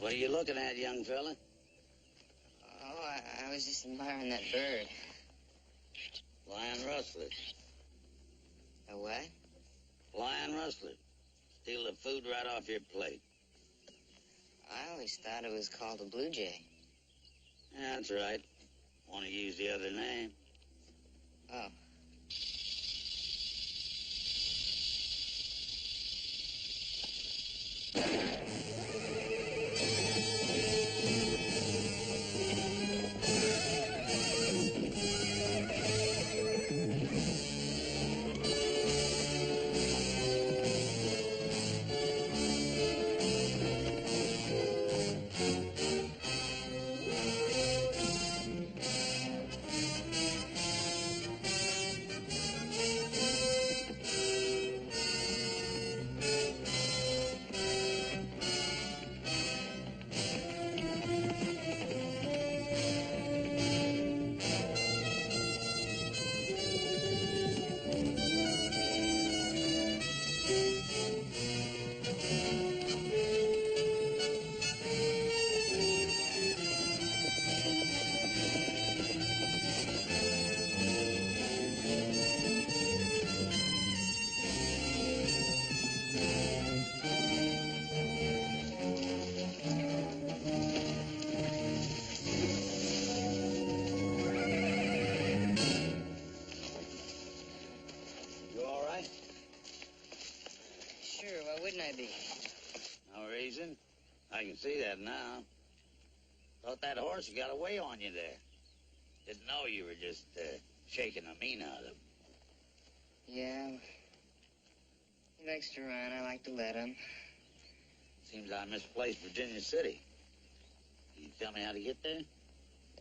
What are you looking at, young fella? Oh, I was just admiring that bird. Lion rustler. A what? Lion rustler. Steal the food right off your plate. I always thought it was called a blue jay. Yeah, that's right. Want to use the other name? Oh. No reason. I can see that now. Thought that horse got away on you there. Didn't know you were just shaking the mean out of him. Yeah. He likes to run. I like to let him. Seems I misplaced Virginia City. Can you tell me how to get there?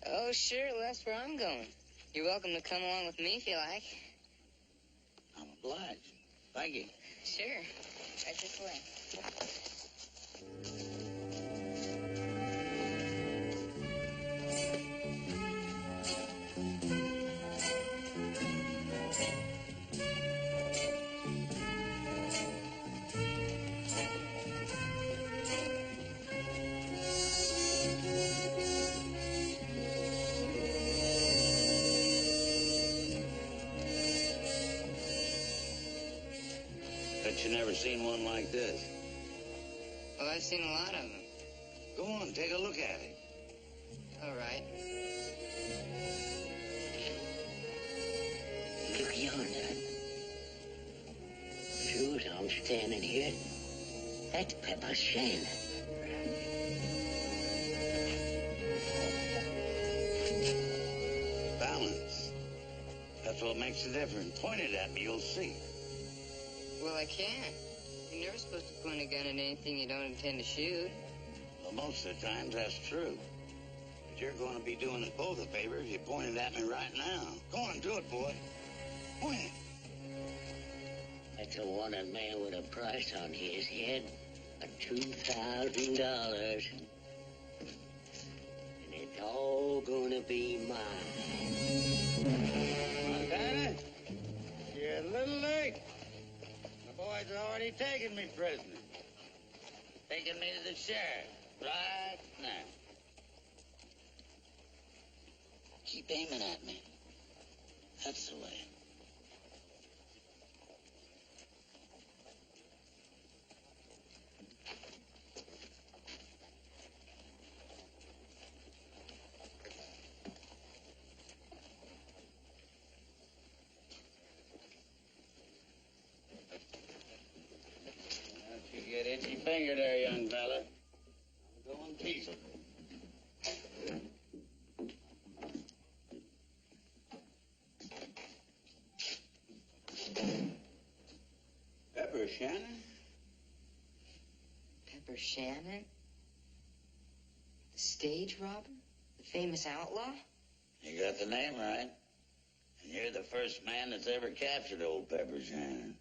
Oh, sure. Well, that's where I'm going. You're welcome to come along with me if you like. I'm obliged. Thank you. Sure. Right this way. Bet you never seen one like this. Well, I've seen a lot of them. Go on, take a look at it. All right. Look yonder. Sure as I'm standing here, that's Pepper Shannon. Balance. That's what makes the difference. Point it at me, you'll see. Well, I can't. You're never supposed to point a gun at anything you don't intend to shoot. Well, most of the times that's true. But you're going to be doing us both a favor if you point it at me right now. Go on, do it, boy. Point it. That's a wanted man with a price on his head of $2,000. And it's all gonna be mine. Montana, you're a little late. The boys already taken me prisoner. Taking me to the sheriff right now. Keep aiming at me. That's the way. Don't you get itchy finger there, young fella. I'm going peaceful. Pepper Shannon? Pepper Shannon? The stage robber? The famous outlaw? You got the name right. And you're the first man that's ever captured old Pepper Shannon.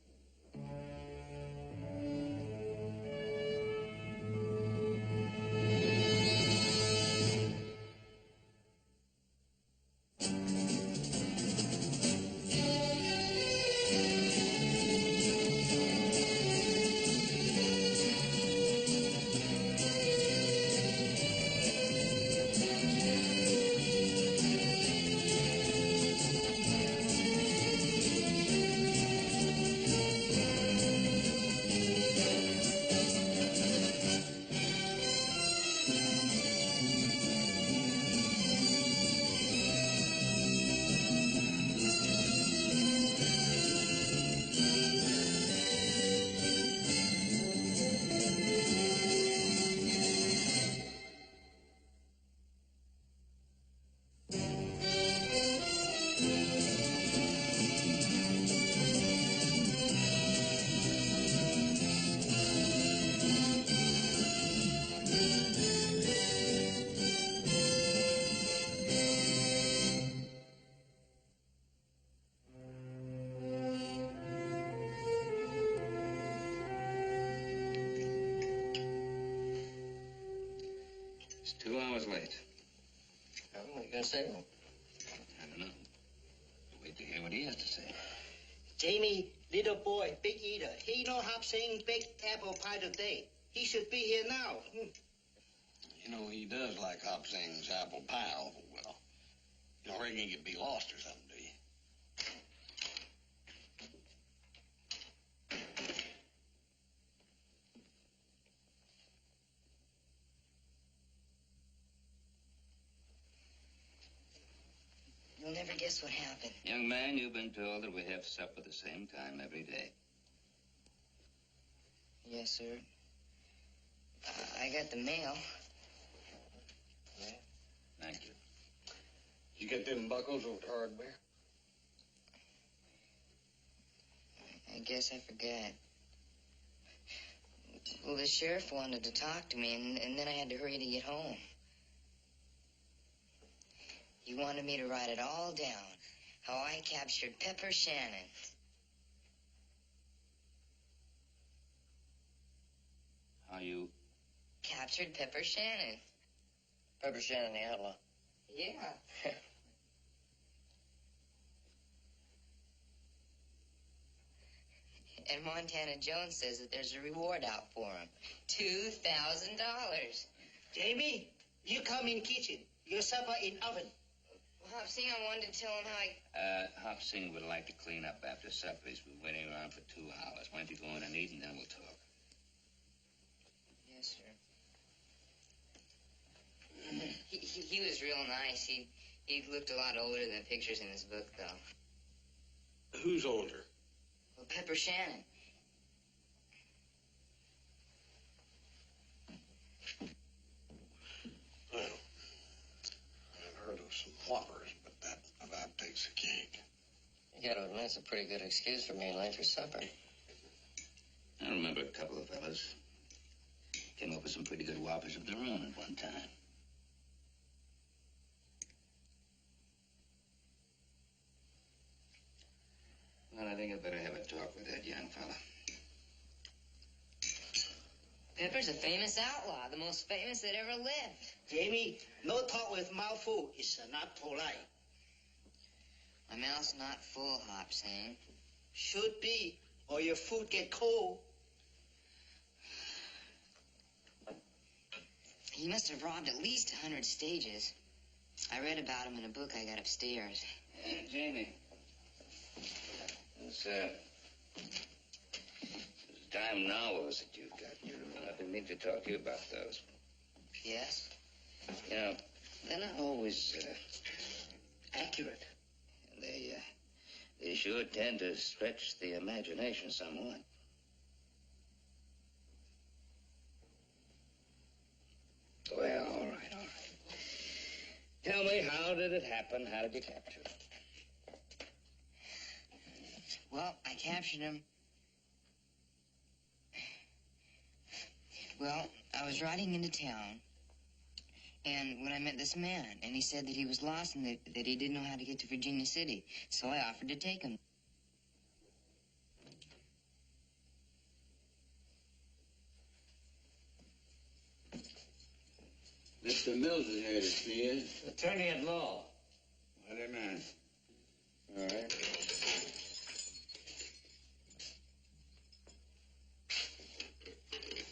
He's 2 hours late. Oh, what are you gonna say to him? I don't know. Wait to hear what he has to say. Jamie, little boy, big eater. He know Hop Sing baked apple pie today. He should be here now. You know, he does like Hop Sing's apple pie awful well. You don't reckon he could be lost or something, do you? You'll never guess what happened. Young man, you've been told that we have supper the same time every day. Yes, sir. I got the mail. Yeah. Thank you. You get them buckles over to hardware? I guess I forgot. Well, the sheriff wanted to talk to me, and then I had to hurry to get home. He wanted me to write it all down, how I captured Pepper Shannon. How you... Captured Pepper Shannon. Pepper Shannon the outlaw. Yeah. And Montana Jones says that there's a reward out for him. $2,000. Jamie, you come in kitchen. Your supper in oven. Well, Hop Sing, I wanted to tell him how I... Hop Sing would like to clean up after supper. He's been waiting around for 2 hours. Why don't you go in and eat, and then we'll talk. Yes, sir. He was real nice. He looked a lot older than the pictures in his book, though. Who's older? Well, Pepper Shannon. Well, I've heard of some whoppers, but that about takes the cake. You gotta admit, it's a pretty good excuse for being late for supper. I remember a couple of fellas came up with some pretty good whoppers of their own at one time. Well, I think I'd better have a talk with that young fella. Pepper's a famous outlaw, the most famous that ever lived. Jamie, no talk with mouth full. It's not polite. My mouth's not full, Hop Sing. Should be, or your food get cold. He must have robbed at least 100 stages. I read about him in a book I got upstairs. Jamie. It's dime novels that you've got. I've been meaning to talk to you about those. Yes? You know, they're not always accurate. They sure tend to stretch the imagination somewhat. Well, all right. Tell me, how did it happen? How did you capture it? Well, I captured him. Well, I was riding into town, and when I met this man, and he said that he was lost and that he didn't know how to get to Virginia City, so I offered to take him. Mr. Mills is here to see you. Attorney at law. What a man. All right.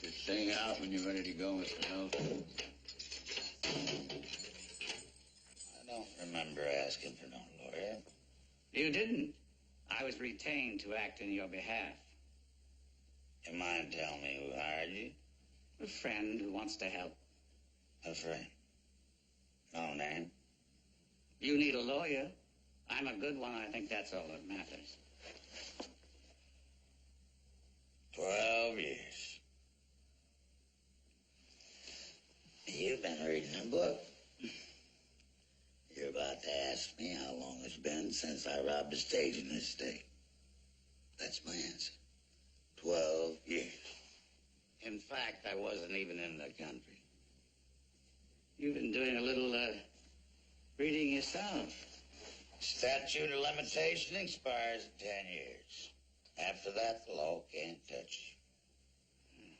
Just sing out when you're ready to go, Mr. Mills. I don't remember asking for no lawyer. You didn't. I was retained to act in your behalf. You mind telling me who hired you? A friend who wants to help. A friend. No name? You need a lawyer. I'm a good one. I think that's all that matters. 12 years. You've been reading a book. You're about to ask me how long it's been since I robbed a stage in this state. That's my answer. 12 years. In fact, I wasn't even in the country. You've been doing a little, reading yourself. Statute of limitation expires in 10 years. After that, the law can't touch you.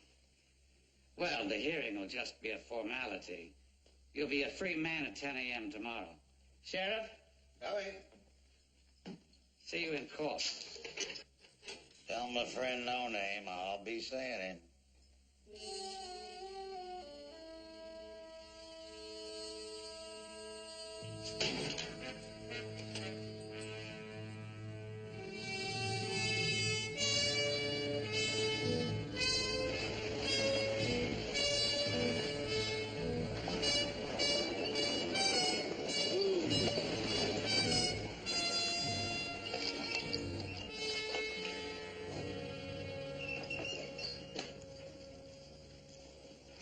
Well, the hearing will just be a formality. You'll be a free man at 10 a.m. tomorrow. Sheriff? Going. See you in court. Tell my friend No Name I'll be seeing him.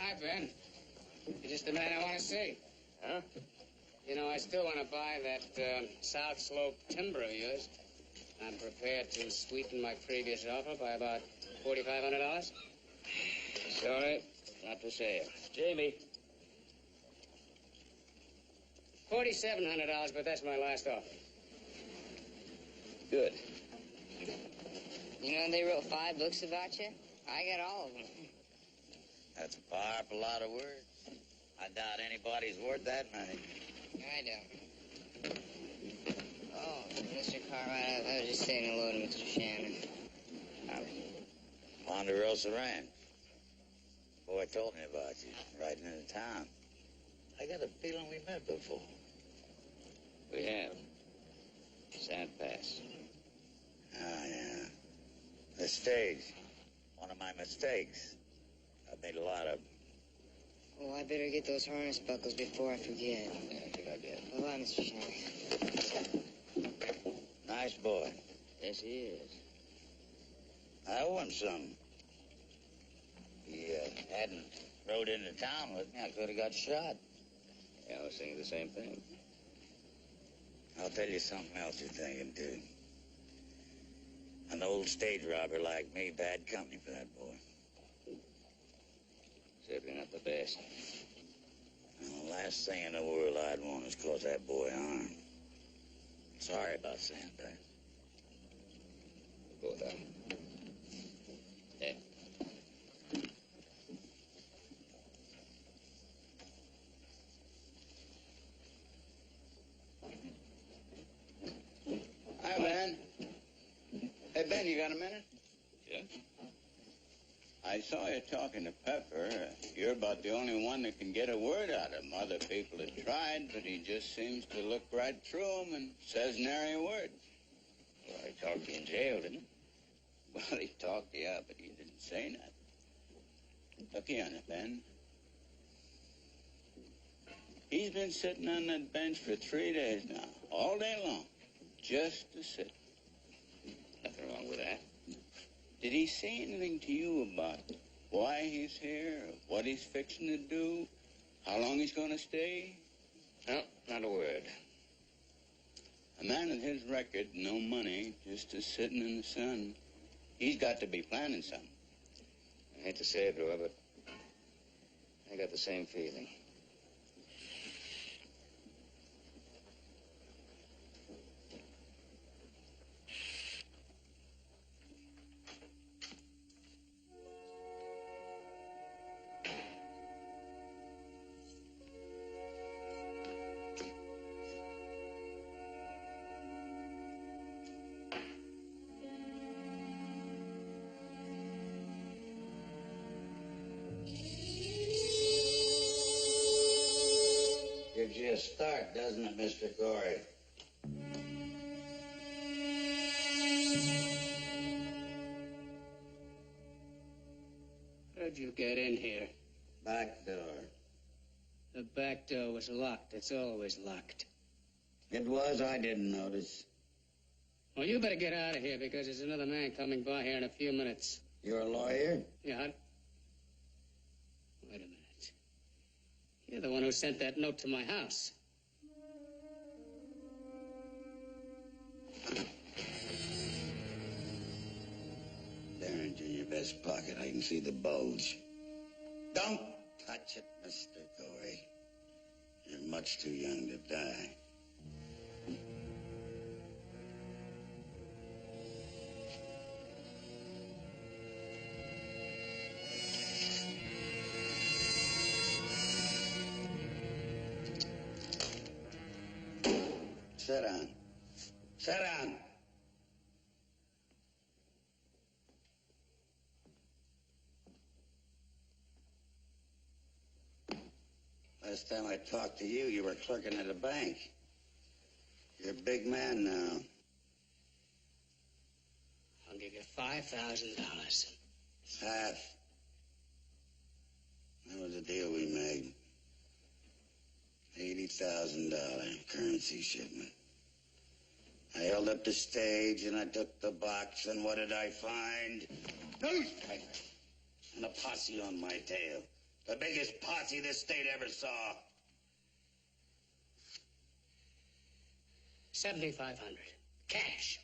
Hi, Ben. You're just the man I want to see. Huh? You know, I still want to buy that South Slope timber of yours. I'm prepared to sweeten my previous offer by about $4,500. Sorry, not for sale. Jamie. $4,700, but that's my last offer. Good. You know, they wrote 5 books about you. I got all of them. That's a powerful lot of words. I doubt anybody's worth that many. I don't. Oh, Mr. Cartwright, I was just saying hello to Mr. Shannon. Ponderosa Ranch. Boy told me about you, riding into town. I got a feeling we met before. We have. Sand Pass. Oh, yeah. The stage. One of my mistakes. I've made a lot of them. Oh, I better get those harness buckles before I forget. Yeah, I think I did. Bye-bye, Mr. Shannon. Nice boy. Yes, he is. I owe him some. He hadn't rode into town with me, I could have got shot. Yeah, I was thinking the same thing. I'll tell you something else you're thinking, too. An old stage robber like me, bad company for that boy. Certainly not the best. And the last thing in the world I'd want is cause that boy harm. Sorry about saying that. Both are. Yeah. Hi, Ben. Hey, Ben, you got a minute? Yeah? I saw you talking to Pepper. You're about the only one that can get a word out of him. Other people have tried, but he just seems to look right through them and says nary a word. Well, I talked to you in jail, didn't I? Well, he talked you up, but he didn't say nothing. Looky on it, Ben. He's been sitting on that bench for 3 days now, all day long, just to sit. Nothing wrong with that. Did he say anything to you about why he's here, or what he's fixing to do, how long he's going to stay? No, not a word. A man with his record, no money, just a sitting in the sun, he's got to be planning something. I hate to say it, Roy, but I got the same feeling. Gives you a start, doesn't it, Mr. Corey? How'd you get in here? Back door. The back door was locked. It's always locked. It was, I didn't notice. Well, you better get out of here because there's another man coming by here in a few minutes. You're a lawyer? Yeah, wait a minute. You're the one who sent that note to my house. There into your vest pocket. I can see the bulge. Don't touch it, Mr. Corey. You're much too young to die. Sit down. Sit down. Last time I talked to you, you were clerking at a bank. You're a big man now. I'll give you $5,000. Half. That was the deal we made. $80,000 currency shipment. I held up the stage and I took the box, and what did I find? Newspaper. And a posse on my tail. The biggest posse this state ever saw. 7,500. Cash.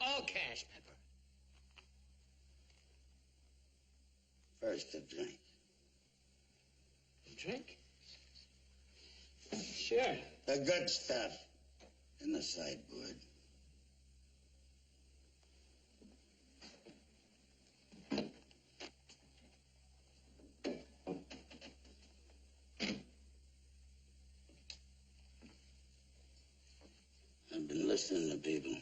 All cash, Pepper. First, a drink. A drink? Sure. The good stuff in the sideboard. I've been listening to people.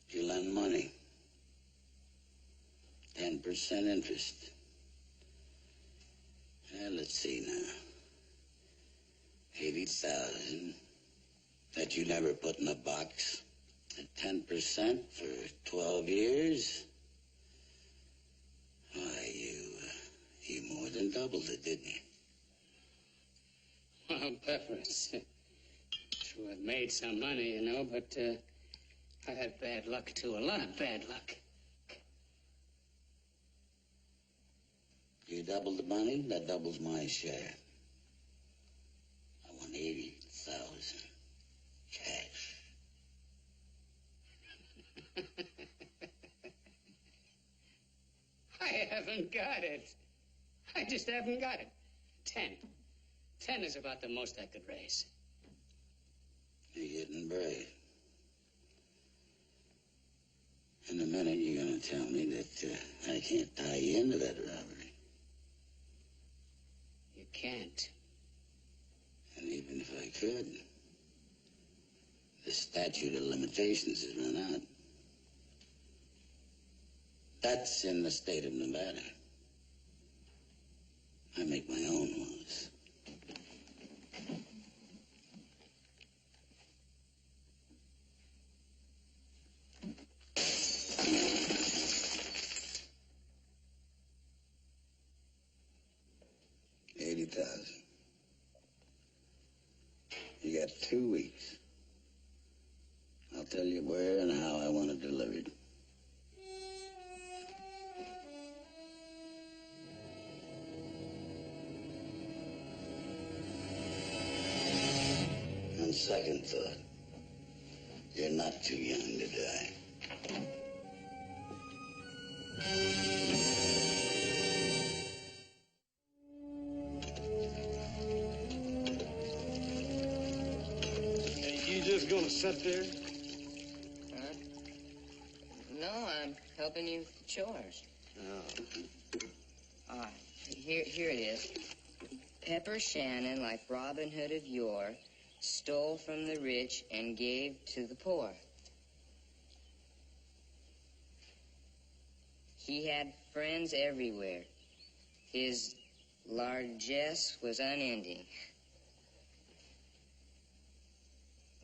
You lend money. 10% interest. Well, let's see now. 80,000 that you never put in a box. At 10% for 12 years. Why, you more than doubled it, didn't you? Well, Pepper, it's true I've made some money, you know, but I had bad luck, too. A lot of bad luck. You double the money, that doubles my share. I want 80,000 cash. I haven't got it. I just haven't got it. 10. 10 is about the most I could raise. You're getting brave. In a minute, you're going to tell me that I can't tie you into that robbery. You can't. And even if I could, the statute of limitations has run out. That's in the state of Nevada. I make my own laws. $80,000. You got 2 weeks. I'll tell you where and how I want it delivered. On second thought, you're not too young to die. You just gonna sit there? Huh? No, I'm helping you with the chores. No. All right, here it is. Pepper Shannon, like Robin Hood of yore, stole from the rich and gave to the poor. He had friends everywhere. His largesse was unending.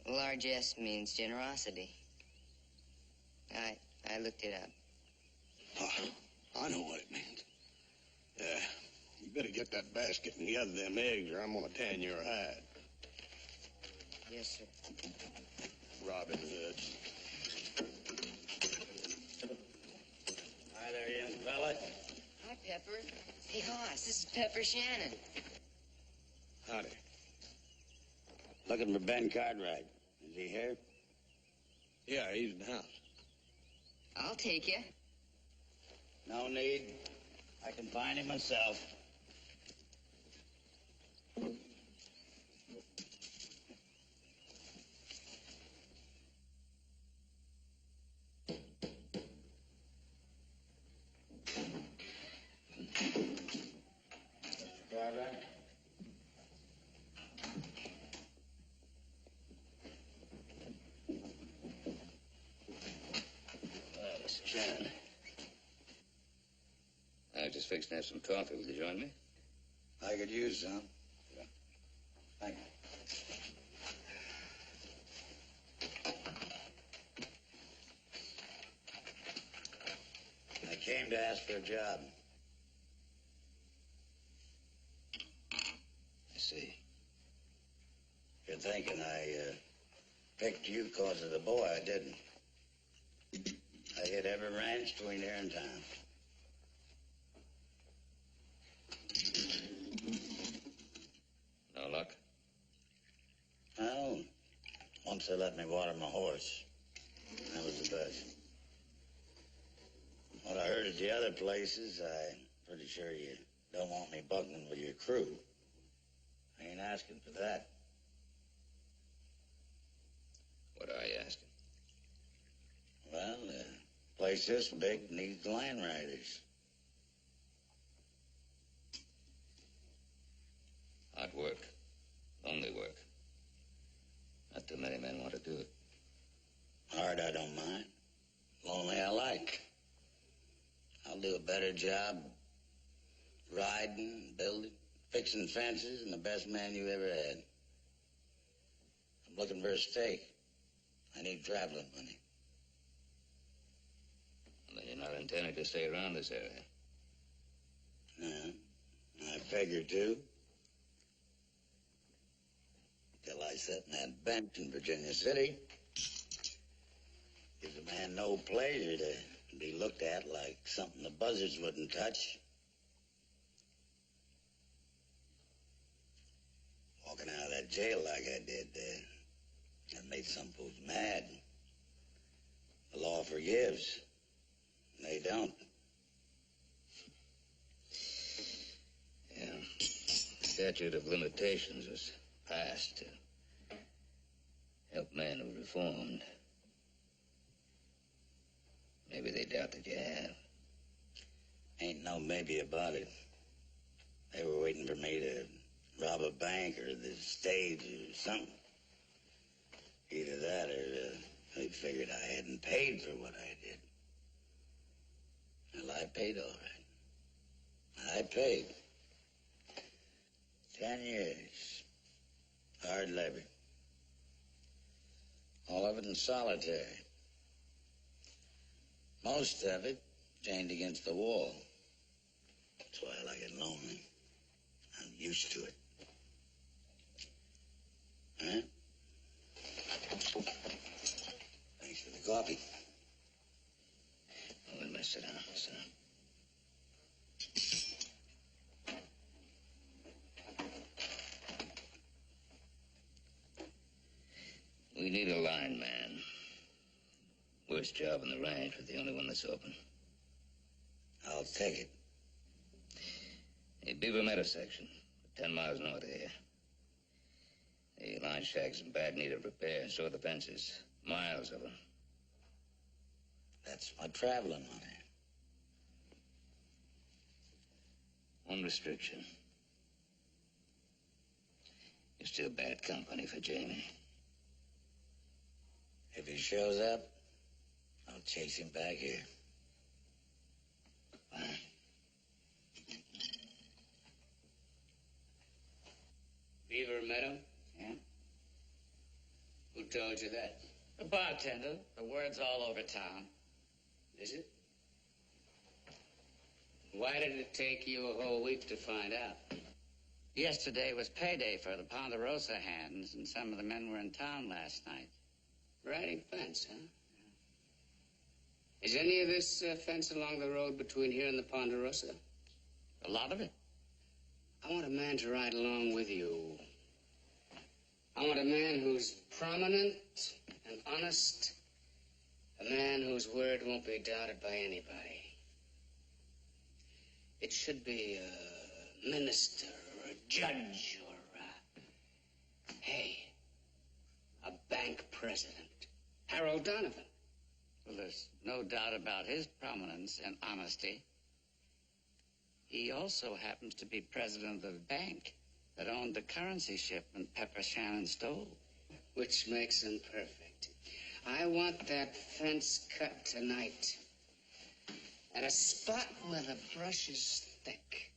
Largesse means generosity. I looked it up. I know what it means. You better get that basket and gather them eggs, or I'm gonna tan your hide. Yes, sir. Robin Hood. Hi there, young fella. Hi, Pepper. Hey, Hoss, this is Pepper Shannon. Howdy. Looking for Ben Cartwright. Is he here? Yeah, he's in the house. I'll take you. No need. I can find him myself. Have some coffee. Will you join me? I could use some. Thank you. I came to ask for a job. I see. You're thinking I picked you because of the boy. I didn't. I hit every ranch between here and town. No luck? Well, once they let me water my horse. That was the best. What I heard at the other places, I'm pretty sure you don't want me bugging with your crew. I ain't asking for that. What are you asking? Well, a place this big needs land riders. Hard work. Lonely work. Not too many men want to do it. Hard, I don't mind. Lonely, I like. I'll do a better job riding, building, fixing fences than the best man you ever had. I'm looking for a stake. I need traveling money. And then you're not intending to stay around this area. No, I figure to. Till I sit in that bench in Virginia City. Gives a man no pleasure to be looked at like something the buzzards wouldn't touch. Walking out of that jail like I did, that made some folks mad. The law forgives. They don't. Yeah. The statute of limitations was passed to help men who reformed. Maybe they doubt that you have. Ain't no maybe about it. They were waiting for me to rob a bank or the stage or something. Either that or they figured I hadn't paid for what I did. Well, I paid all right. I paid. 10 years. Hard labor. All of it in solitary. Most of it chained against the wall. That's why I like it lonely. I'm used to it. Huh? Thanks for the coffee. Oh, wait a minute. Sit down. Sit down. We need a line man. Worst job on the ranch, but the only one that's open. I'll take it. A Beaver Meadow section, 10 miles north of here. The line shack's in bad need of repair, so are the fences. Miles of them. That's my traveling money. One restriction. You're still bad company for Jamie. If he shows up, I'll chase him back here. Fine. Beaver Meadow? Yeah? Who told you that? The bartender. The word's all over town. Is it? Why did it take you a whole week to find out? Yesterday was payday for the Ponderosa hands, and some of the men were in town last night. Riding fence, huh? Is any of this fence along the road between here and the Ponderosa? A lot of it. I want a man to ride along with you. I want a man who's prominent and honest. A man whose word won't be doubted by anybody. It should be a minister or a judge or a bank president. Harold Donovan. Well, there's no doubt about his prominence and honesty. He also happens to be president of the bank that owned the currency shipment Pepper Shannon stole. Which makes him perfect. I want that fence cut tonight. At a spot where the brush is thick.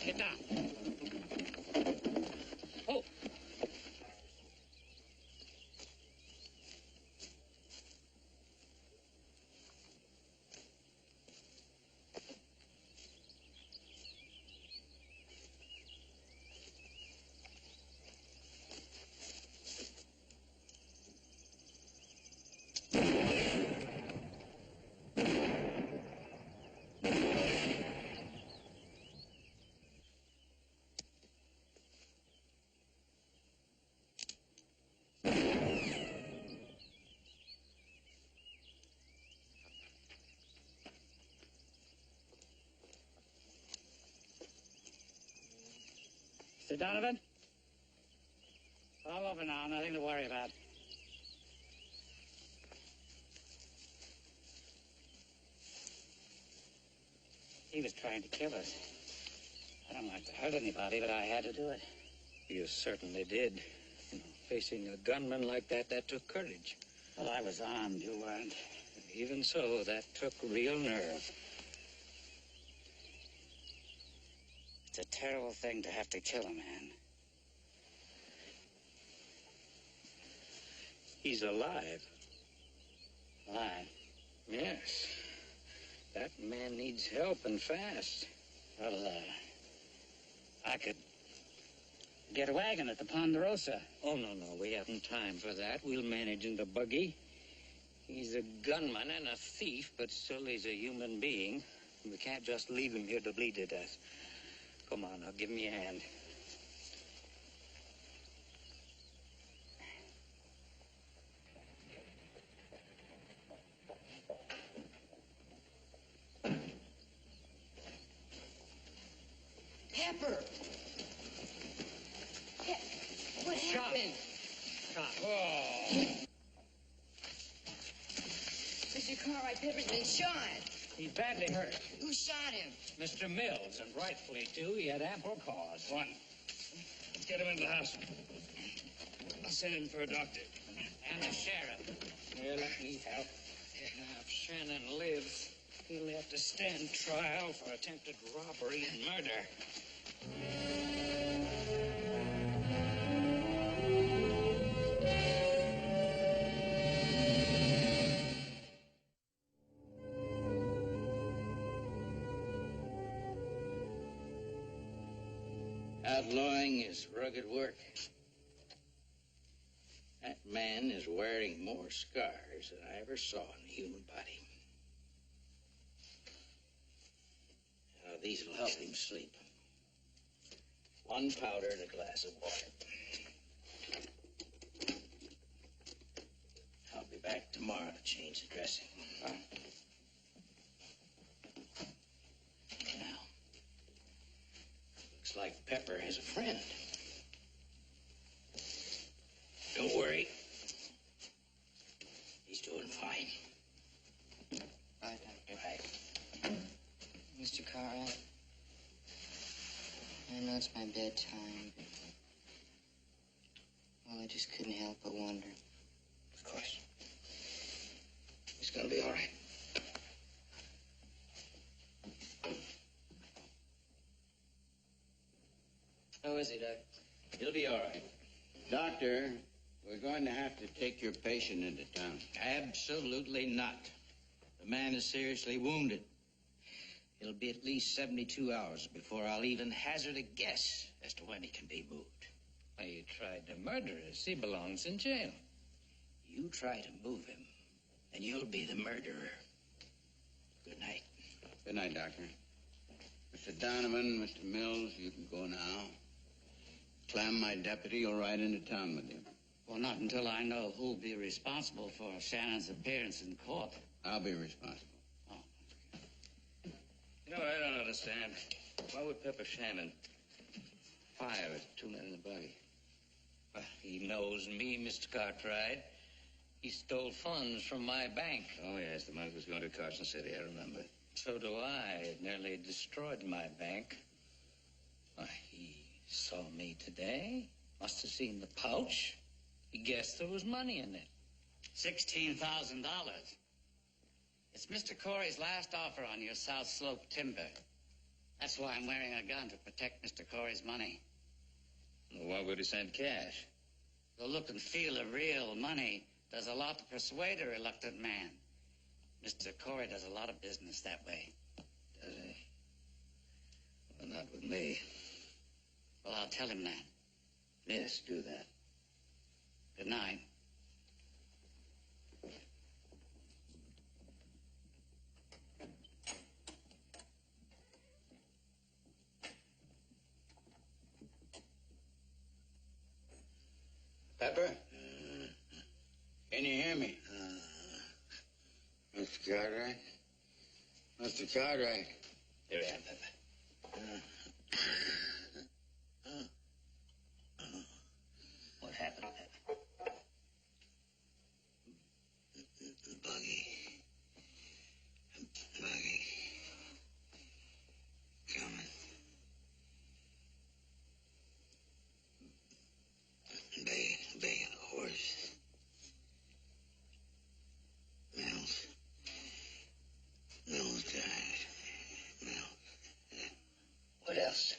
Get down. Oh. Mr. Donovan? All over now, nothing to worry about. He was trying to kill us. I don't like to hurt anybody, but I had to do it. You certainly did. You know, facing a gunman like that took courage. Well, I was armed, you weren't. Even so, that took real nerve. It's a terrible thing to have to kill a man. He's alive. Alive? Yes. That man needs help, and fast. Well, I could get a wagon at the Ponderosa. Oh, no, we haven't time for that. We'll manage in the buggy. He's a gunman and a thief, but still he's a human being. We can't just leave him here to bleed to death. Come on, now, give me a hand. Pepper! What happened? Shot. Oh. Mr. Cartwright, Pepper's been shot. He's badly hurt. Who shot him? Mr. Mills, and rightfully, too. He had ample cause. One. Let's get him into the hospital. I'll send in for a doctor. And the sheriff. Yeah, let me help. Now, if Shannon lives, he'll have to stand trial for attempted robbery and murder. Outlawing is rugged work. That man is wearing more scars than I ever saw in a human body. Now, these will help him sleep. 1 powder and a glass of water. I'll be back tomorrow to change the dressing. Now, looks like Pepper has a friend. Don't worry. He's doing fine. Bye, Doctor. Right. Mr. Cartwright. I know it's my bedtime, but... Well, I just couldn't help but wonder. Of course. It's gonna be all right. How is he, Doc? He'll be all right. Doctor, we're going to have to take your patient into town. Absolutely not. The man is seriously wounded. It'll be at least 72 hours before I'll even hazard a guess as to when he can be moved. Why, you tried to murder us. He belongs in jail. You try to move him, and you'll be the murderer. Good night. Good night, Doctor. Mr. Donovan, Mr. Mills, you can go now. Clem, my deputy, will ride into town with you. Well, not until I know who'll be responsible for Shannon's appearance in court. I'll be responsible. You know what I don't understand? Why would Pepper Shannon fire at two men in the buggy? Well, he knows me, Mr. Cartwright. He stole funds from my bank. Oh, yes, the money was going to Carson City, I remember. So do I. It nearly destroyed my bank. Why, he saw me today. Must have seen the pouch. He guessed there was money in it. $16,000. It's Mr. Corey's last offer on your South Slope timber. That's why I'm wearing a gun, to protect Mr. Corey's money. Well, why would he send cash? The look and feel of real money does a lot to persuade a reluctant man. Mr. Corey does a lot of business that way. Does he? Well, not with me. Well, I'll tell him that. Yes, do that. Good night. Pepper? Can you hear me? Mr. Cartwright? Mr. Cartwright? Here I am, Pepper. What happened, Pepper? Buggy. Coming. Bay horse. Mills died. What else?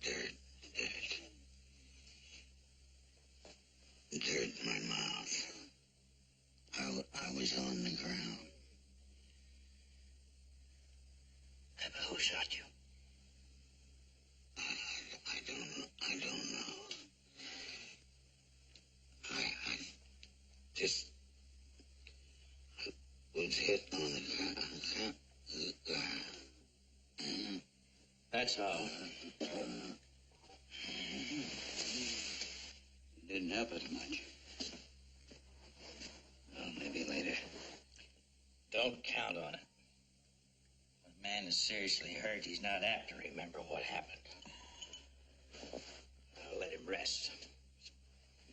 Dirt in my mouth. I was on the ground. Pepper, who shot you? I don't know. I just was hit on the ground. That's all. Didn't help us much. Well, maybe later. Don't count on it. When a man is seriously hurt, he's not apt to remember what happened. I'll let him rest.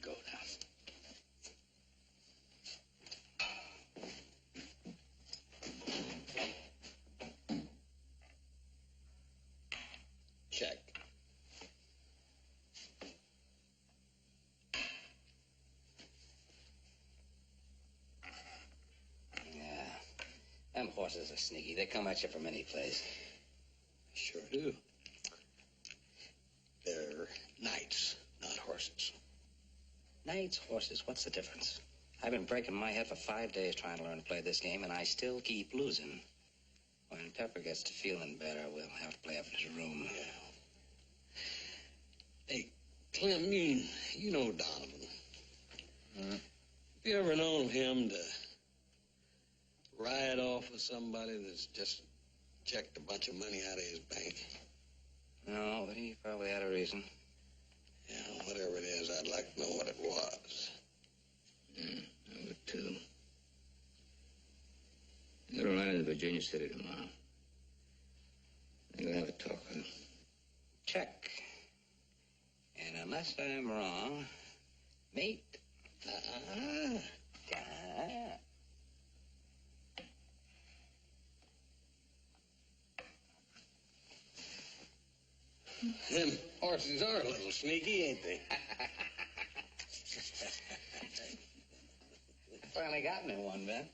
Go now. Check. Them horses are sneaky. They come at you from any place. Sure do. They're knights, not horses. Knights, horses, what's the difference? I've been breaking my head for 5 days trying to learn to play this game, and I still keep losing. When Pepper gets to feeling better, we'll have to play up in his room. Yeah. Hey, Clem, you know Donovan. Have you ever known him to ride off with somebody that's just checked a bunch of money out of his bank? No, but he probably had a reason. Yeah, whatever it is, I'd like to know what it was. I would too. I'm going to run into Virginia City tomorrow. I'm going to have a talk with him. Check. And unless I'm wrong, mate. Uh-uh. Them horses are a little sneaky, ain't they? Finally got me one, Ben.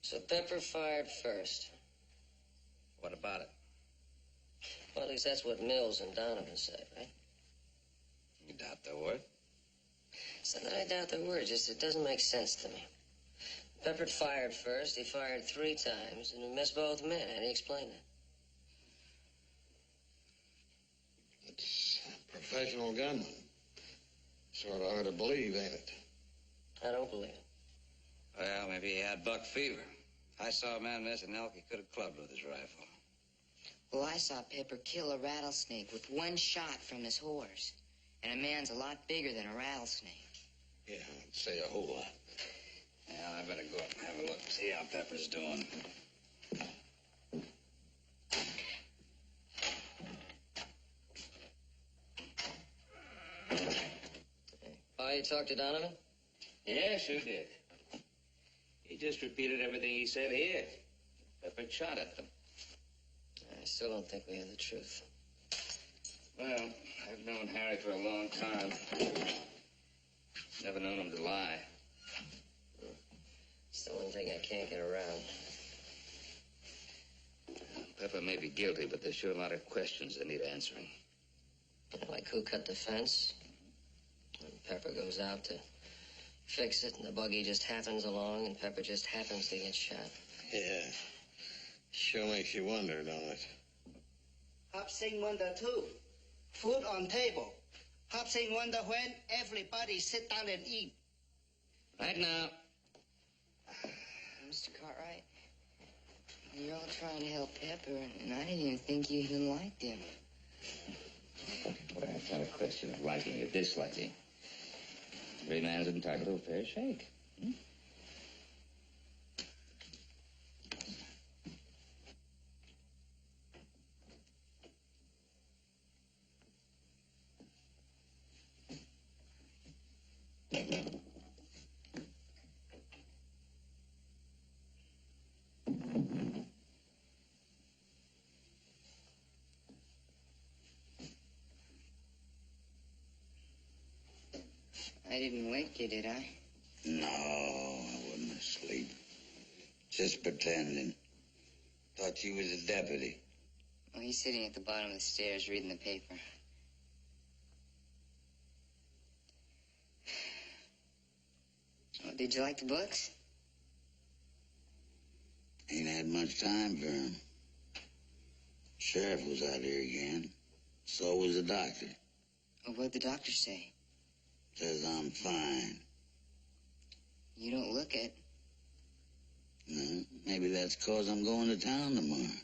So Pepper fired first. What about it? Well, at least that's what Mills and Donovan said, right? You doubt their word? It's not that I doubt their word, just it doesn't make sense to me. Pepper fired first, he fired 3 times, and he missed both men. How do you explain that? It's a professional gunman. Sort of hard to believe, ain't it? I don't believe it. Well, maybe he had buck fever. I saw a man miss an elk he could have clubbed with his rifle. Well, I saw Pepper kill a rattlesnake with 1 shot from his horse. And a man's a lot bigger than a rattlesnake. Yeah, I'd say a whole lot. Yeah, I better go up and have a look and see how Pepper's doing. Oh, you talked to Donovan? Yeah, sure did. He just repeated everything he said here. Pepper shot at them. I still don't think we have the truth. Well, I've known Harry for a long time. Never known him to lie. It's the one thing I can't get around. Pepper may be guilty, but there's sure a lot of questions that need answering. Like who cut the fence? When Pepper goes out to fix it, and the buggy just happens along, and Pepper just happens to get shot. Yeah. Sure makes you wonder, don't it? Hop Sing wonder too. Food on table. Hop Sing wonder when everybody sit down and eat. Right now. Mr. Cartwright, you're all trying to help Pepper, and I didn't even think you even liked him. Well, that's not a question of liking or disliking. Every man's entitled to a fair shake. Hmm? I didn't wake you, did I? No, I wasn't asleep. Just pretending. Thought you was a deputy. Well, he's sitting at the bottom of the stairs reading the paper. Oh, did you like the books? Ain't had much time for him. Sheriff was out here again. So was the doctor. Well, what'd the doctor say? Says I'm fine. You don't look it. No, maybe that's 'cause I'm going to town tomorrow.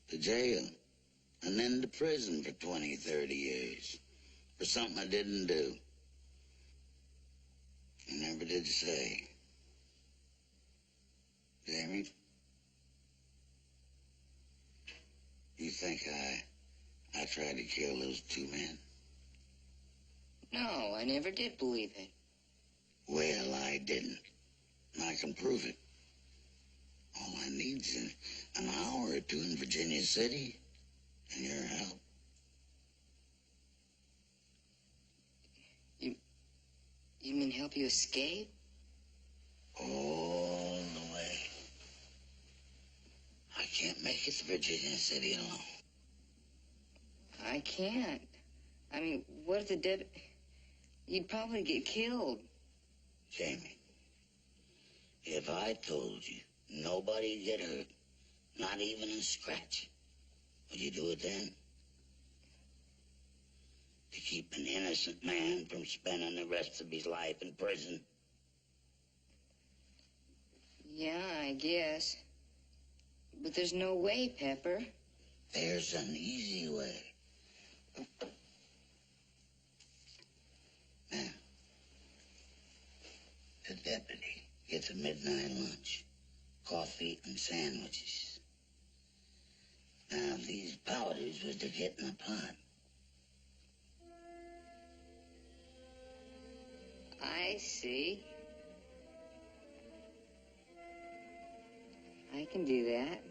To jail. And then to prison for 20, 30 years. For something I didn't do. I never did say. Jamie? You think I tried to kill those 2 men? No, I never did believe it. Well, I didn't. I can prove it. All I need's an hour or 2 in Virginia City, and your help. You mean help you escape? All the way. I can't make it to Virginia City alone. I can't. I mean, what if the You'd probably get killed. Jamie, if I told you nobody'd get hurt, not even a scratch, would you do it then? To keep an innocent man from spending the rest of his life in prison? Yeah, I guess. But there's no way, Pepper. There's an easy way. Now, the deputy gets a midnight lunch, coffee and sandwiches. Now, these powders was to get in the pot. I see. I can do that.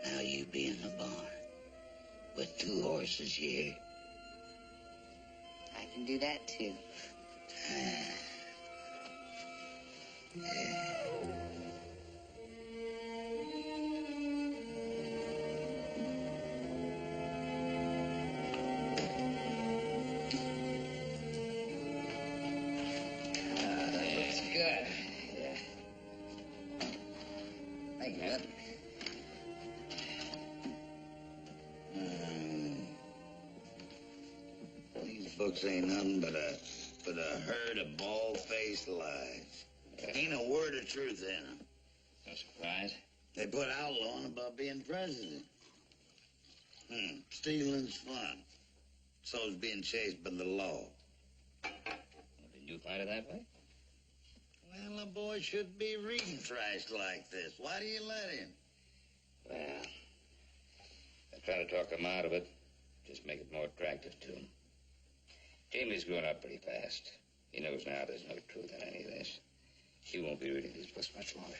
Now you be in the barn. with 2 horses here. I can do that, too. That looks good. Yeah. Thank you, man. These books ain't nothing but a herd of bald-faced lies. Ain't a word of truth in them. No surprise. They put outlawing about being president. Stealing's fun. So's being chased by the law. Well, didn't you find it that way? Well, a boy should be reading trash like this. Why do you let him? Well, I try to talk him out of it. Just make it more attractive to him. Jamie's grown up pretty fast. He knows now there's no truth in any of this. He won't be reading these books much longer.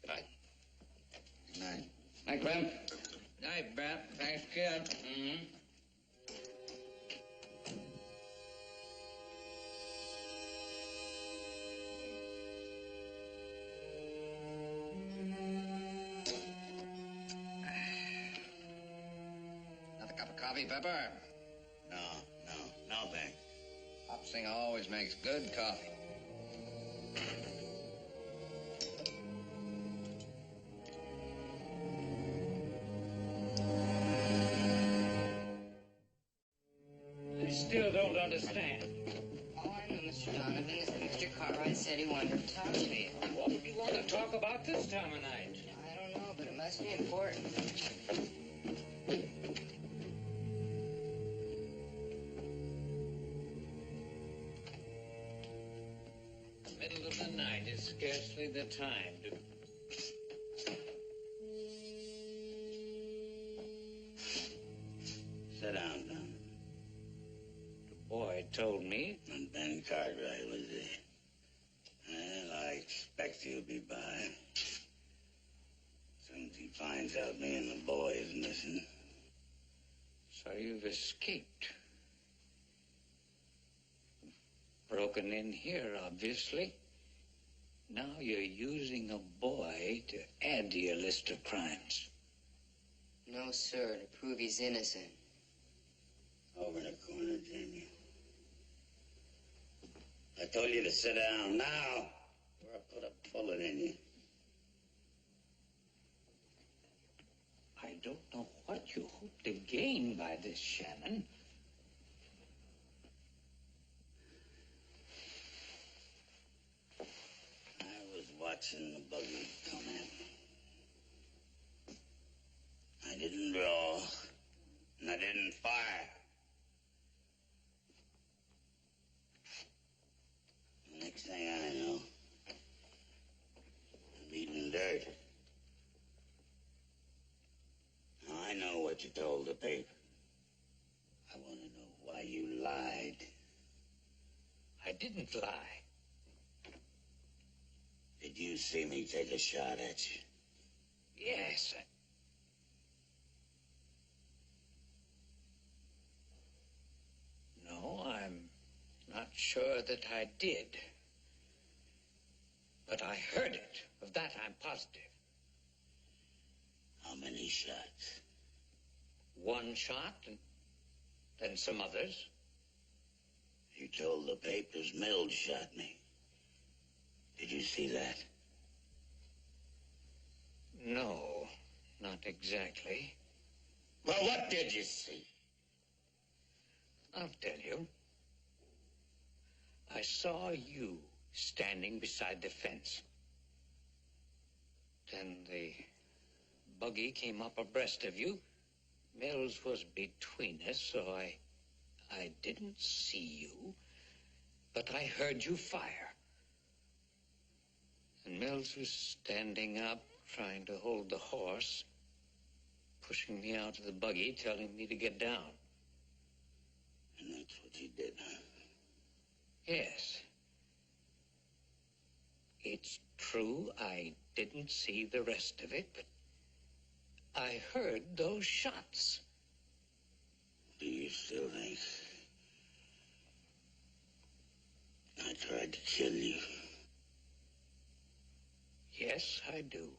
Good night. Good night. Night, Clem. Night, Bat. Thanks, kid. Mm-hmm. Another cup of coffee, Pepper? No, thanks. Pop Singer always makes good coffee. I still don't understand. All I know, Mr. Donovan, is that Mr. Cartwright said he wanted to talk to you. What would you want to talk about this time of night? I don't know, but it must be important. The middle of the night is scarcely the time to... Sit down, Don. The boy told me. And Ben Cartwright was there. Well, I expect he'll be by. As soon as he finds out me and the boy is missing. So you've escaped. Broken in here, obviously. Now you're using a boy to add to your list of crimes. No, sir, to prove he's innocent. Over in the corner, Jamie. I told you to sit down now, or I'll put a bullet in you. I don't know what you hope to gain by this, Shannon. I was watching the buggy come in. I didn't draw, and I didn't fire. The next thing I know, I'm eating dirt. Now, I know what you told the paper. I want to know why you lied. I didn't lie. Did you see me take a shot at you? Yes. No, I'm not sure that I did. But I heard it. Of that, I'm positive. How many shots? One shot, and then some others. You told the papers Mills shot me. Did you see that? No, not exactly. Well, what did you see? I'll tell you. I saw you standing beside the fence. Then the buggy came up abreast of you. Mills was between us, so I didn't see you, but I heard you fire. And Mills was standing up, trying to hold the horse, pushing me out of the buggy, telling me to get down. And that's what you did, huh? Yes. It's true I didn't see the rest of it, but I heard those shots. Do you still think I tried to kill you? Yes, I do.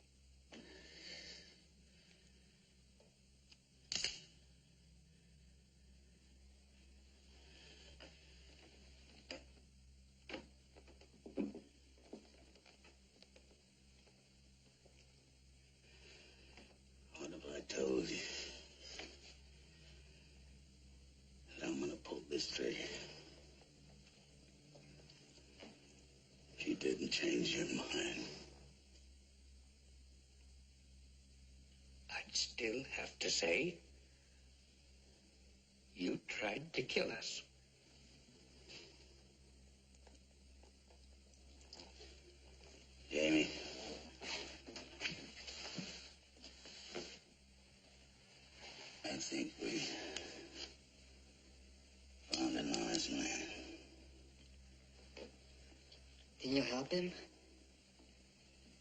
What have I told you? That I'm gonna pull this trigger. If you didn't change your mind, I'd still have to say you tried to kill us. Jamie. I think we found an honest man. Can you help him?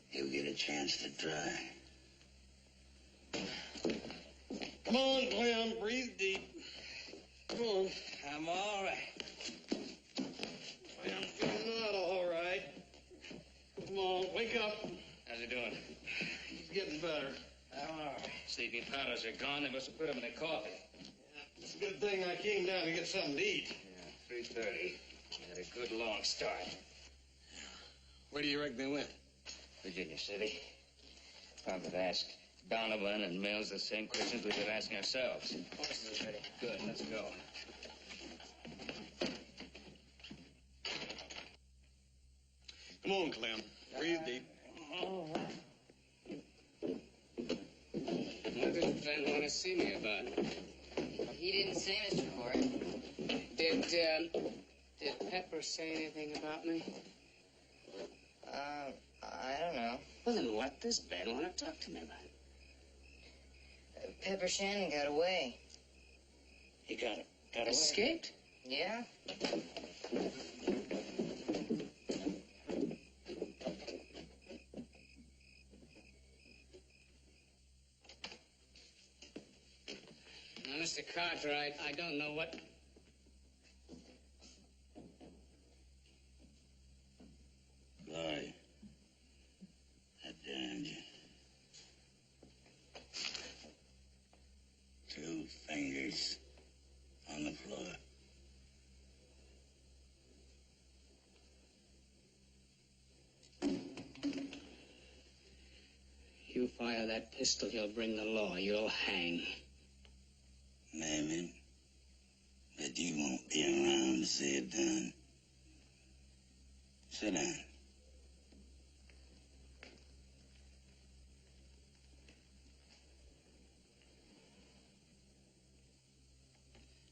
He'll get a chance to try. Come on, Clem, breathe deep. Come on. I'm all right. I'm not all right. Come on, wake up. How's he doing? He's getting better. I'm all right. Sleeping powders are gone. They must have put him in the coffee. It's a good thing I came down to get something to eat. Yeah, 3:30. Had a good long start. Where do you reckon they went? Virginia City. Probably ask Donovan and Mills the same questions we've been asking ourselves. Horses are ready. Good, let's go. Come on, Clem. Breathe deep. What did Ben want to see me about? He didn't say, Mr. Ford. Did Pepper say anything about me? I don't know. Well, then what does Ben want to talk to me about? Pepper Shannon got away. He got away? Escaped? Yeah? Now, Mr. Cartwright, I don't know what... Glory, I damned you. 2 fingers on the floor. You fire that pistol, you'll bring the law. You'll hang. Maybe. But you won't be around to see it done. Sit down.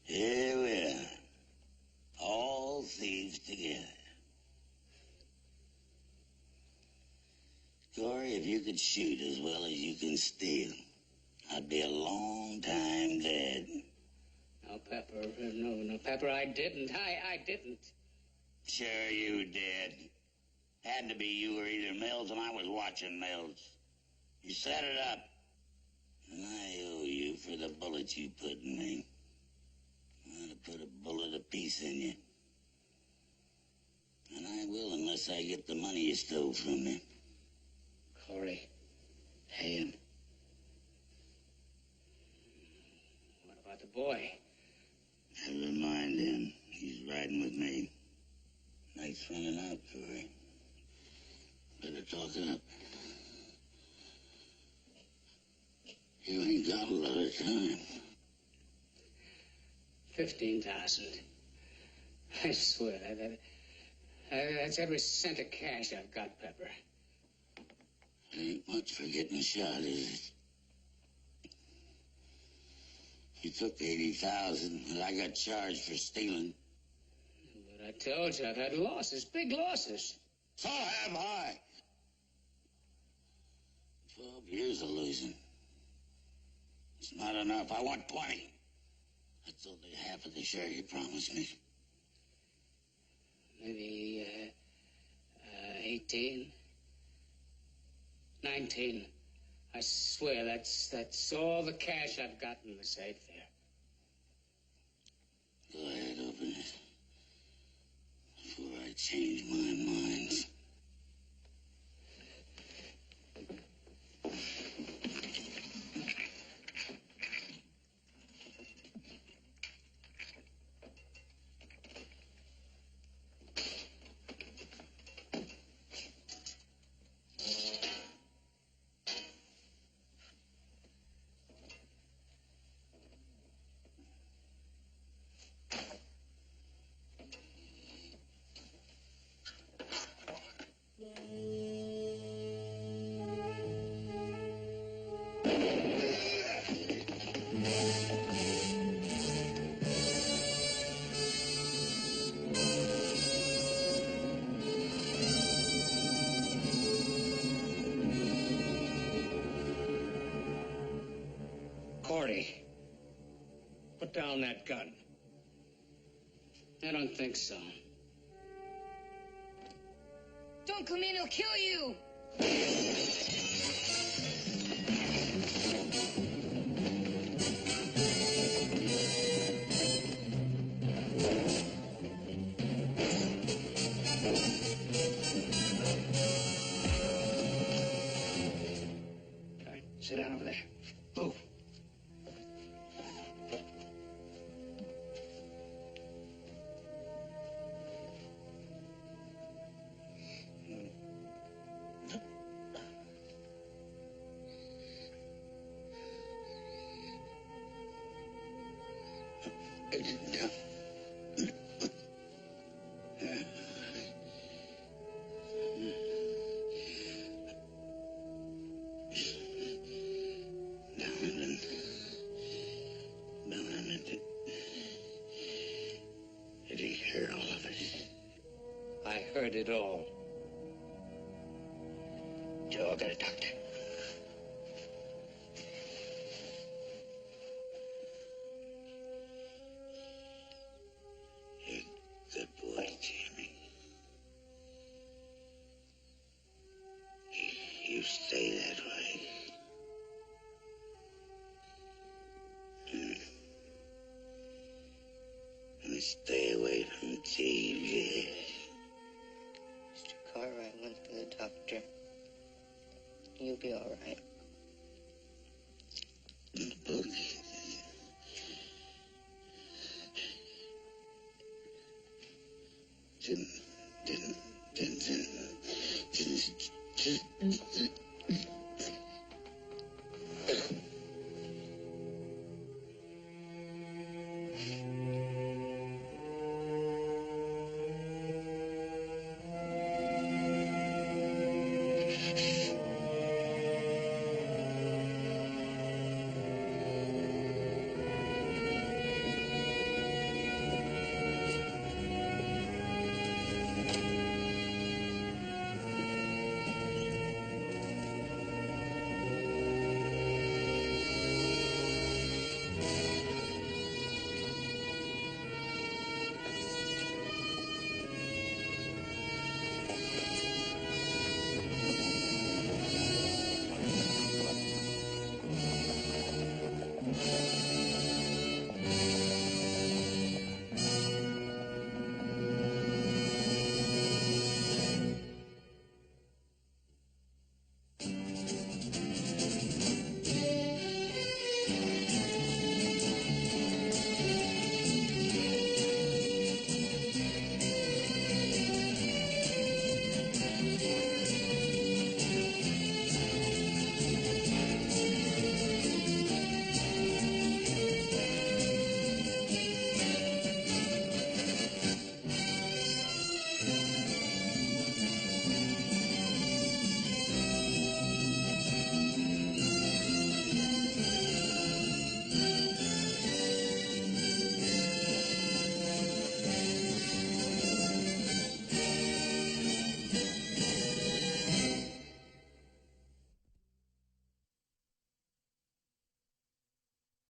Here we are. All thieves together. Corey, if you could shoot as well as you can steal, I'd be a long time dead. No, Pepper. No, Pepper, I didn't. I didn't. Sure you did. Had to be you or either Mills, and I was watching Mills. You set it up. And I owe you for the bullets you put in me. I'd have put a bullet apiece in you. And I will unless I get the money you stole from me. Corey. Pay him. What about the boy? Never mind him. He's riding with me. Night's running out, Corey. Better talk up. You ain't got a lot of time. 15,000. I swear, that's every cent of cash I've got, Pepper. Ain't much for getting shot, is it? You took 80,000, and I got charged for stealing. But I told you I've had losses, big losses. So have I. 12 years of losing. It's not enough. I want 20. That's only half of the share you promised me. Maybe, 18. 19. I swear, that's all the cash I've got in the safe there. Go ahead, open it. Before I change my mind. Cordy, put down that gun. I don't think so. Don't come in, he'll kill you. All right, sit down over there. Move. Did he hear all of it? I heard it all. Joe, get a doctor. You're a good boy, Jamie. You stay that way. And stay away from TV. Mr. Cartwright went for the doctor. You'll be all right. Boogie.